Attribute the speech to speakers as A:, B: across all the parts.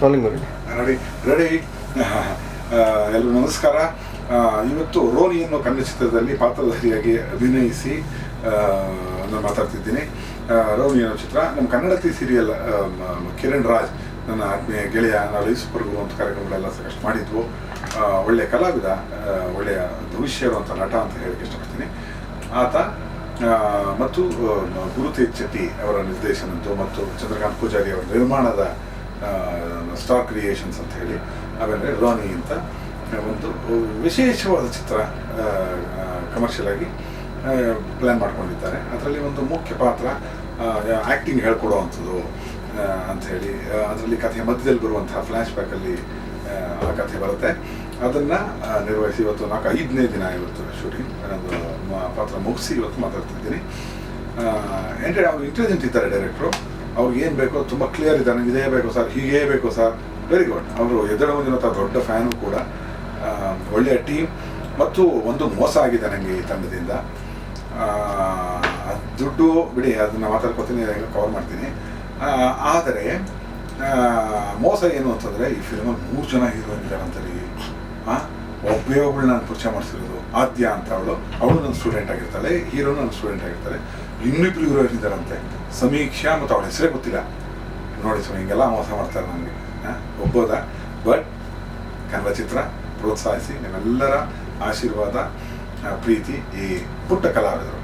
A: Rolling
B: ready ready ಎಲ್ಲರೂ ನಮಸ್ಕಾರ. ಇವತ್ತು ರೋನಿ ಅನ್ನೋ ಕನ್ನಡ ಚಿತ್ರದಲ್ಲಿ ಪಾತ್ರಧಾರಿಯಾಗಿ ಅಭಿನಯಿಸಿ ನಾನು ಮಾತಾಡ್ತಿದ್ದೀನಿ. ರೋನಿ ಅನ್ನೋ ಚಿತ್ರ ನಮ್ಮ ಕನ್ನಡತಿ ಸೀರಿಯಲ್ ಕಿರಣ್ ರಾಜ್ ನನ್ನ ಆತ್ಮೀಯ ಗೆಳೆಯ, ನಾವು ಸೂಪರ್ ಗುರು ಅಂತ ಕಾರ್ಯಕ್ರಮಗಳೆಲ್ಲ ಸಾಕಷ್ಟು ಮಾಡಿದ್ವು. ಒಳ್ಳೆಯ ಕಲಾವಿದ, ಒಳ್ಳೆಯ ಭವಿಷ್ಯ ಇರುವಂಥ ನಟ ಅಂತ ಹೇಳಕ್ಕೆ ಇಷ್ಟಪಡ್ತೀನಿ. ಆತ ಮತ್ತು ಗುರುತೇಜ್ ಶೆಟ್ಟಿ ಅವರ ನಿರ್ದೇಶನದ್ದು ಮತ್ತು ಚಂದ್ರಕಾಂತ್ ಪೂಜಾರಿ ಅವರ ನಿರ್ಮಾಣದ ಸ್ಟಾರ್ ಕ್ರಿಯೇಷನ್ಸ್ ಅಂತ ಹೇಳಿ ಆಮೇಲೆ ರೋನಿ ಅಂತ ಒಂದು ವಿಶೇಷವಾದ ಚಿತ್ರ ಕಮರ್ಷಿಯಲ್ ಆಗಿ ಪ್ಲ್ಯಾನ್ ಮಾಡ್ಕೊಂಡಿದ್ದಾರೆ. ಅದರಲ್ಲಿ ಒಂದು ಮುಖ್ಯ ಪಾತ್ರ ಆ್ಯಕ್ಟಿಂಗ್ ಹೇಳ್ಕೊಡುವಂಥದ್ದು ಅಂಥೇಳಿ, ಅದರಲ್ಲಿ ಕಥೆಯ ಮಧ್ಯದಲ್ಲಿ ಬರುವಂತಹ ಫ್ಲ್ಯಾಶ್ ಬ್ಯಾಕಲ್ಲಿ ಆ ಕಥೆ ಬರುತ್ತೆ. ಅದನ್ನು ನಿರ್ವಹಿಸಿ ಇವತ್ತು 5ನೇ ದಿನ ಇವತ್ತು ಶೂಟಿಂಗ್. ಒಂದು ಪಾತ್ರ ಮುಗಿಸಿ ಇವತ್ತು ಮಾತಾಡ್ತಿದ್ದೀನಿ. ಅವ್ರು ಇಂಟೆಲಿಜೆಂಟ್ ಇದ್ದಾರೆ ಡೈರೆಕ್ಟ್ರು. ಅವ್ರಿಗೆ ಏನು ಬೇಕೋ ತುಂಬ ಕ್ಲಿಯರ್ ಇದ್ದಾನೆ. ಇದೇ ಬೇಕು ಸರ್, ಹೀಗೇ ಬೇಕು ಸರ್, ವೆರಿ ಗುಡ್. ಅವರು ಎದ್ದೇಳುವಂಥ ದೊಡ್ಡ ಫ್ಯಾನು ಕೂಡ. ಒಳ್ಳೆಯ ಟೀಮ್. ಮತ್ತು ಒಂದು ಮೋಸ ಆಗಿದೆ ನನಗೆ ಈ ತಂಡದಿಂದ. ದುಡ್ಡು ಬಿಡಿ, ಅದನ್ನು ಮಾತಾಡ್ಕೊತೀನಿ, ಕವರ್ ಮಾಡ್ತೀನಿ. ಆದರೆ ಮೋಸ ಏನು ಅಂತಂದರೆ, ಈ ಫಿಲ್ಮಲ್ಲಿ 3 ಜನ ಹೀರೋಯಿನ್ ಇದ್ದಾರಂತರಿ. ಒಬ್ಬೇ ಒಬ್ಬಳು ನಾನು ಪರಿಚಯ ಮಾಡಿಸಿರೋದು, ಆದ್ಯ ಅಂತ ಅವಳು ನನ್ನ ಸ್ಟೂಡೆಂಟ್ ಆಗಿರ್ತಾಳೆ, ಹೀರೋನು ನನ್ನ ಸ್ಟೂಡೆಂಟ್ ಆಗಿರ್ತಾರೆ. ಇನ್ನಿಬ್ಬರು ಹೀರೋಯಿನ್ ಇದ್ದಾರಂತೆ, ಸಮೀಕ್ಷಾ ಮತ್ತು ಅವಳ ಹೆಸರೇ ಗೊತ್ತಿಲ್ಲ. ನೋಡಿ ಸ್ವಾಮಿ, ಹಿಂಗೆಲ್ಲ ಮೋಸ ಮಾಡ್ತಾರೆ ನನಗೆ. ಒಬ್ಬೋದ. ಬಟ್ ಕನ್ನಡ ಚಿತ್ರ ಪ್ರೋತ್ಸಾಹಿಸಿ, ನಿಮ್ಮೆಲ್ಲರ ಆಶೀರ್ವಾದ, ಪ್ರೀತಿ ಈ ಪುಟ್ಟ ಕಲಾವಿದರು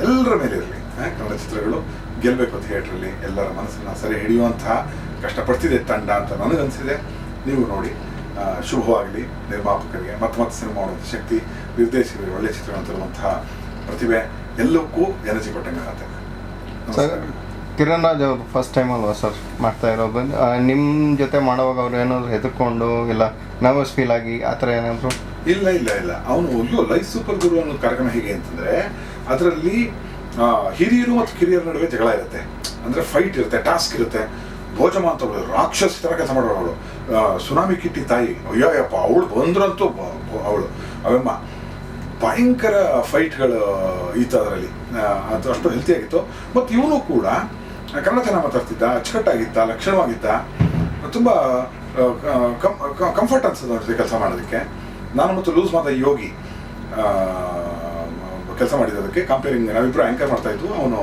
B: ಎಲ್ಲರ ಮೇಲೆ ಇರಲಿ. ಕನ್ನಡ ಚಿತ್ರಗಳು ಗೆಲ್ಲಬೇಕು ಥಿಯೇಟ್ರಲ್ಲಿ, ಎಲ್ಲರ ಮನಸ್ಸನ್ನು ಸರಿ ಹಿಡಿಯುವಂತಹ ಕಷ್ಟಪಡ್ತಿದೆ ತಂಡ ಅಂತ ನನಗನ್ಸಿದೆ. ನೀವು ನೋಡಿ, ಶುಭವಾಗಲಿ ನಿರ್ಮಾಪಕರಿಗೆ, ಮತ್ತೆ ಸಿನಿಮಾ ಮಾಡುವಂಥ ಶಕ್ತಿ, ನಿರ್ದೇಶಕರಿಗೆ, ಒಳ್ಳೆಯ ಚಿತ್ರಗಳನ್ನು ತರುವಂತಹ ಪ್ರತಿಭೆ ಎಲ್ಲಕ್ಕೂ ಎನರ್ಜಿ ಕೊಟ್ಟಂಗೆ ಆಗುತ್ತೆ.
A: ಸರ್, ಕಿರಣ್ ರಾಜ್ ಅವರು ಫಸ್ಟ್ ಟೈಮ್ ಅಲ್ವಾ ಸರ್ ಮಾಡ್ತಾ ಇರೋದು? ನಿಮ್ಮ ಜೊತೆ ಮಾಡುವಾಗ ಅವ್ರು ಏನಾದ್ರು ಹೆದರ್ಕೊಂಡು ಇಲ್ಲ ನರ್ವಸ್ ಫೀಲ್ ಆಗಿ ಆ ಥರ ಏನಾದ್ರು?
B: ಇಲ್ಲ ಇಲ್ಲ ಇಲ್ಲ ಅವನು ಲೈಫ್ ಸೂಪರ್ ಗುರು ಅನ್ನೋ ಕಾರ್ಯಕ್ರಮ ಹೇಗೆ ಅಂತಂದರೆ, ಅದರಲ್ಲಿ ಹಿರಿಯರು ಮತ್ತು ಕಿರಿಯರ ನಡುವೆ ಜಗಳ ಇರುತ್ತೆ. ಅಂದರೆ ಫೈಟ್ ಇರುತ್ತೆ, ಟಾಸ್ಕ್ ಇರುತ್ತೆ. ಭೋಜಮ್ಮ ಅಂತ ರಾಕ್ಷಸ ಥರ ಕೆಲಸ ಮಾಡೋಳು ಅವಳು. ಸುನಾಮಿ ಕಿಟ್ಟಿ ತಾಯಿ, ಅಯ್ಯಪ್ಪ, ಅವಳು ಬಂದ್ರಂತೂ ಅವಳು ಅವಮ್ಮ ಭಯಂಕರ ಫೈಟ್ಗಳು ಇತ್ತು ಅದರಲ್ಲಿ. ಅದು ಅಷ್ಟು ಹೆಲ್ತಿಯಾಗಿತ್ತು. ಮತ್ತು ಇವನು ಕೂಡ ಕನ್ನಡ ಚೆನ್ನಾಗಿ ಮಾತಾಡ್ತಿದ್ದ, ಅಚ್ಚುಕಟ್ಟಾಗಿದ್ದ, ಲಕ್ಷಣವಾಗಿದ್ದ, ತುಂಬ ಕಂಫರ್ಟ್ ಅನ್ಸೋದು ಅವ್ರ ಜೊತೆ ಕೆಲಸ ಮಾಡೋದಕ್ಕೆ. ನಾನು ಮತ್ತು ಲೂಸ್ ಮಾತ ಯೋಗಿ ಕೆಲಸ ಮಾಡಿದ್ದಕ್ಕೆ ಕಂಪೇರಿಂಗ್ ನಾವಿಬ್ಬರು ಆ್ಯಂಕರ್ ಮಾಡ್ತಾಯಿದ್ವು. ಅವನು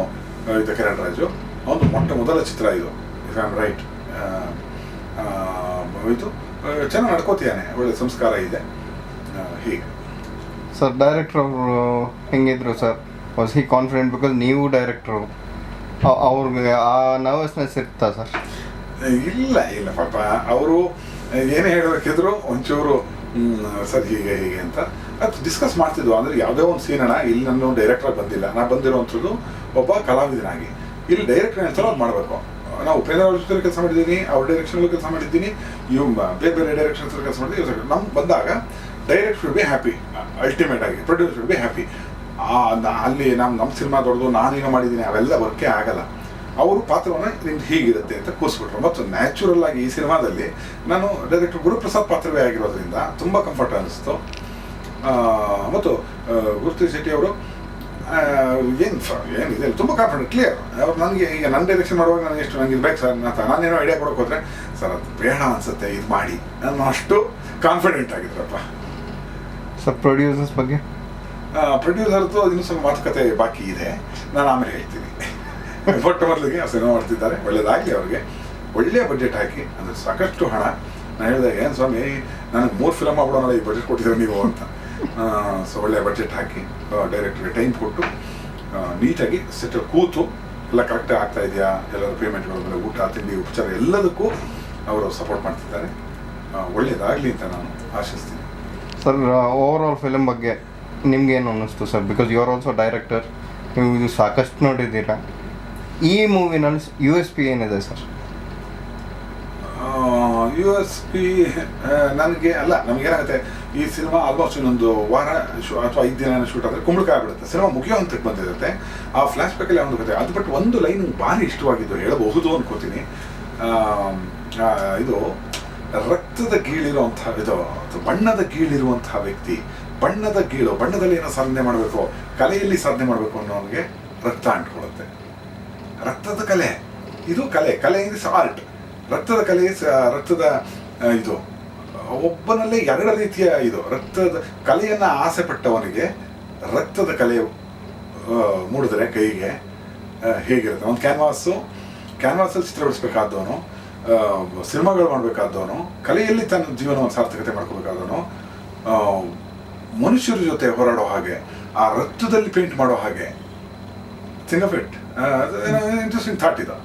B: ಇದು ಕಿರಣ್ ರಾಜು, ಅವನು ಮೊದಲ ಚಿತ್ರ ಇದು, ಇಫ್ ಐ ಆಮ್ ರೈಟ್. ಇದು ಚೆನ್ನಾಗಿ ನಡ್ಕೋತಿದ್ದಾನೆ, ಒಳ್ಳೆ ಸಂಸ್ಕಾರ ಇದೆ. ಹೀಗೆ
A: ಸರ್, ಡೈರೆಕ್ಟ್ರ್ ಅವರು ಹೆಂಗಿದ್ರು sir? Was he confident? Because ನೀವು ಡೈರೆಕ್ಟ್ರು, ಅವ್ರಿಗೆ ಆ ನರ್ವಸ್ನೆಸ್ ಇರ್ತಾ ಸರ್?
B: ಇಲ್ಲ ಇಲ್ಲ ಪಾಪ, ಅವರು ಏನೇ ಹೇಳಬೇಕಿದ್ರು ಒಂಚೂರು ಸರ್ ಹೀಗೆ ಹೀಗೆ ಅಂತ ಅದು ಡಿಸ್ಕಸ್ ಮಾಡ್ತಿದ್ವು. ಅಂದರೆ ಯಾವುದೇ ಒಂದು ಸೀನಣ್ಣ, ಇಲ್ಲಿ ನಾನು ಡೈರೆಕ್ಟ್ರಾಗಿ ಬಂದಿಲ್ಲ, ನಾನು ಬಂದಿರೋವಂಥದ್ದು ಒಬ್ಬ ಕಲಾವಿದನಾಗಿ. ಇಲ್ಲಿ ಡೈರೆಕ್ಟರ್ ಹೇಳ್ತಾರೋ ಅದು ಮಾಡಬೇಕು. ನಾವು ಉಪೇಂದ್ರ ಅವ್ರ ಜೊತೆ ಕೆಲಸ ಮಾಡಿದ್ದೀನಿ, ಅವ್ರ ಡೈರೆಕ್ಷನ್ಗಳು ಕೆಲಸ ಮಾಡಿದ್ದೀನಿ, ಬೇರೆ ಬೇರೆ ಡೈರೆಕ್ಷನ್ಸ್ ಕೆಲಸ ಮಾಡಿದ್ದೀನಿ. ನಮ್ಗೆ ಬಂದಾಗ direct should be happy, ultimate ಆಗಿ ಪ್ರೊಡ್ಯೂಸರ್ ಶುಡ್ ಬಿ ಹ್ಯಾಪಿ. ಅಲ್ಲಿ ನಮ್ಮ ಸಿನಿಮಾ ದೊಡ್ಡದು, ನಾನೇನೋ ಮಾಡಿದ್ದೀನಿ, ಅವೆಲ್ಲ ವರ್ಕೇ ಆಗಲ್ಲ. ಅವರು ಪಾತ್ರವನ್ನು ನಿಮ್ದು ಹೀಗಿರುತ್ತೆ ಅಂತ ಕೂರಿಸ್ಬಿಟ್ರು. ಮತ್ತು ನ್ಯಾಚುರಲ್ ಆಗಿ ಈ ಸಿನಿಮಾದಲ್ಲಿ ನಾನು ಡೈರೆಕ್ಟರ್ ಗುರುಪ್ರಸಾದ್ ಪಾತ್ರವೇ ಆಗಿರೋದ್ರಿಂದ ತುಂಬ ಕಂಫರ್ಟ್ ಅನ್ನಿಸ್ತು. ಮತ್ತು ಗುರುತೇಜ್ ಶೆಟ್ಟಿ ಅವರು ಏನಿದೆ ತುಂಬ ಕಾನ್ಫಿಡೆಂಟ್, ಕ್ಲಿಯರ್. ಅವ್ರು ನನಗೆ ಈಗ ನನ್ನ ಡೈರೆಕ್ಷನ್ ಮಾಡುವಾಗ ನನಗೆ ಎಷ್ಟು ನನಗೆ ಬೇಕು ಸರ್ ಅಂತ ನಾನೇನೋ ಐಡಿಯಾ ಕೊಡೋಕೆ ಹೋದರೆ, ಸರ್ ಅದು ಬೇಡ ಅನಿಸುತ್ತೆ, ಇದು ಮಾಡಿ ನಾನು ಅಷ್ಟು ಕಾನ್ಫಿಡೆಂಟ್ ಆಗಿದ್ರಪ್ಪ.
A: ಸರ್, ಪ್ರೊಡ್ಯೂಸರ್ಸ್ ಬಗ್ಗೆ?
B: ಪ್ರೊಡ್ಯೂಸರ್ದು ಇನ್ನೂ ಸ್ವಲ್ಪ ಮಾತುಕತೆ ಬಾಕಿ ಇದೆ, ನಾನು ಆಮೇಲೆ ಹೇಳ್ತೀನಿ. ಮೊಟ್ಟ ಮೊದಲಿಗೆ ಸಿನಿಮಾ ಮಾಡ್ತಿದ್ದಾರೆ, ಒಳ್ಳೇದಾಗಲಿ ಅವ್ರಿಗೆ. ಒಳ್ಳೆಯ ಬಡ್ಜೆಟ್ ಹಾಕಿ, ಅಂದರೆ ಸಾಕಷ್ಟು ಹಣ. ನಾನು ಹೇಳಿದಾಗ, ಏನು ಸ್ವಾಮಿ ನನಗೆ 3 ಫಿಲಮ್ ಮಾಡ್ಬಿಡೋಣ, ಈ ಬಡ್ಜೆಟ್ ಕೊಟ್ಟಿದ್ದಾರೆ ನೀವು ಅಂತ. ಸೊ ಒಳ್ಳೆಯ ಬಡ್ಜೆಟ್ ಹಾಕಿ ಡೈರೆಕ್ಟ್ರಿಗೆ ಟೈಮ್ ಕೊಟ್ಟು ನೀಟಾಗಿ ಸೆಟ್ ಕೂತು ಎಲ್ಲ ಕರೆಕ್ಟಾಗಿ ಆಗ್ತಾ ಇದೆಯಾ, ಎಲ್ಲರ ಪೇಮೆಂಟ್ಗಳ ಮೇಲೆ ಊಟ ತಿಂಡಿ ಉಪಚಾರ ಎಲ್ಲದಕ್ಕೂ ಅವರು ಸಪೋರ್ಟ್ ಮಾಡ್ತಿದ್ದಾರೆ. ಒಳ್ಳೆಯದಾಗಲಿ ಅಂತ ನಾನು ಆಶಿಸ್ತೀನಿ.
A: ಸರ್, ಓವರ್ ಆಲ್ ಫಿಲಮ್ ಬಗ್ಗೆ ನಿಮ್ಗೇನು ಅನ್ನಿಸ್ತು sir? Because you are also director, ನೀವು ಇದು ಸಾಕಷ್ಟು ನೋಡಿದ್ದೀರಾ. ಈ ಮೂವಿನಲ್ಲಿ USP ಏನಿದೆ ಸರ್?
B: USP ನನಗೆ ಅಲ್ಲ, ನಮಗೇನಾಗುತ್ತೆ, ಈ ಸಿನಿಮಾ ಆಲ್ಮೋಸ್ಟ್ ಇನ್ನೊಂದು ವಾರ ಅಥವಾ 5 ದಿನ ಶೂಟ್ ಆದರೆ ಕುಂಬಳಕಾಯಿ ಆಗ್ಬಿಡುತ್ತೆ. ಸಿನಿಮಾ ಮುಗಿಯೋ ಹಂತಕ್ಕೆ ಬಂದಿರುತ್ತೆ. ಆ ಫ್ಲ್ಯಾಶ್ ಬ್ಯಾಕಲ್ಲಿ ಒಂದು ಕತೆ ಅದು. ಬಟ್ ಒಂದು ಲೈನ್ ಭಾರಿ ಇಷ್ಟವಾಗಿದ್ದು ಹೇಳಬಹುದು ಅನ್ಕೋತೀನಿ. ಇದು ರಕ್ತದ ಗೀಳಿರುವಂಥ, ಇದು ಬಣ್ಣದ ಗೀಳಿರುವಂತಹ ವ್ಯಕ್ತಿ, ಬಣ್ಣದಲ್ಲಿ ಏನೋ ಸಾಧನೆ ಮಾಡಬೇಕು, ಕಲೆಯಲ್ಲಿ ಸಾಧನೆ ಮಾಡಬೇಕು ಅನ್ನೋನಿಗೆ ರಕ್ತ ಅಂಟ್ಕೊಳ್ಳುತ್ತೆ. ರಕ್ತದ ಕಲೆ, ಇದು ಕಲೆ ಇಸ್ ಆರ್ಟ್. ರಕ್ತದ ಕಲೆ ರಕ್ತದ ಇದು ಒಬ್ಬನಲ್ಲಿ ಎರಡು ರೀತಿಯ ಇದು ರಕ್ತದ ಕಲೆಯನ್ನು ಆಸೆ ಪಟ್ಟವನಿಗೆ ರಕ್ತದ ಕಲೆ ಮೂಡಿದ್ರೆ ಕೈಗೆ ಹೇಗಿರುತ್ತೆ. ಒಂದು ಕ್ಯಾನ್ವಾಸಲ್ಲಿ ಚಿತ್ರ ಬಿಡಿಸ್ಬೇಕಾದವನು, ಸಿನಿಮಾಗಳು ಮಾಡಬೇಕಾದವನು, ಕಲೆಯಲ್ಲಿ ತನ್ನ ಜೀವನವನ್ನು ಸಾರ್ಥಕತೆ ಮಾಡ್ಕೋಬೇಕಾದವನು, ಮನುಷ್ಯರ ಜೊತೆ ಹೋರಾಡೋ ಹಾಗೆ, ಆ ರಕ್ತದಲ್ಲಿ ಪೇಂಟ್ ಮಾಡೋ ಹಾಗೆ. Think of it. Interesting thought ಇದು.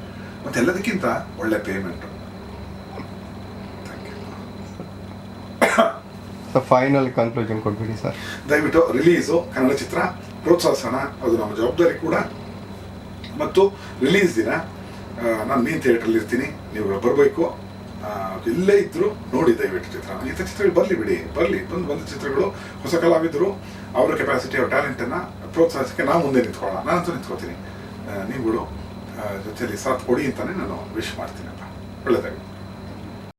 B: ಮತ್ತು ಎಲ್ಲದಕ್ಕಿಂತ ಒಳ್ಳೆ ಪೇಮೆಂಟು.
A: ಫೈನಲ್ ಕನ್ಕ್ಲೂಷನ್ ಕೊಟ್ಬಿಡಿ ಸರ್.
B: ದಯವಿಟ್ಟು ರಿಲೀಸು ಕನ್ನಡ ಚಿತ್ರ ಪ್ರೋತ್ಸಾಹಿಸೋಣ, ಅದು ನಮ್ಮ ಜವಾಬ್ದಾರಿ ಕೂಡ. ಮತ್ತು ರಿಲೀಸ್ ದಿನ ನಾನು ಮೀನ್ ಥಿಯೇಟ್ರಲ್ಲಿ ಇರ್ತೀನಿ, ನೀವು ಬರಬೇಕು. ಎಲ್ಲೇ ಇದ್ದರೂ ನೋಡಿ ದಯವಿಟ್ಟು ಚಿತ್ರ. ಇಂಥ ಚಿತ್ರಗಳು ಬರಲಿ ಬಂದ ಚಿತ್ರಗಳು ಹೊಸ ಕಲಾವಿದರು ಅವರ ಕೆಪಾಸಿಟಿ, ಅವರ ಟ್ಯಾಲೆಂಟನ್ನು ಪ್ರೋತ್ಸಾಹಿಸೋಕ್ಕೆ ನಾವು ಮುಂದೆ ನಿಂತ್ಕೊಳ್ಳೋಣ. ನಾನಂತೂ ನಿಂತ್ಕೋತೀನಿ. ನೀವುಗಳು ಜೊತೆಯಲ್ಲಿ ಸಾಥ್ ಕೊಡಿ ಅಂತಲೇ ನಾನು ವಿಶ್ ಮಾಡ್ತೀನಪ್ಪ. ಒಳ್ಳೆಯದಾಗಿ.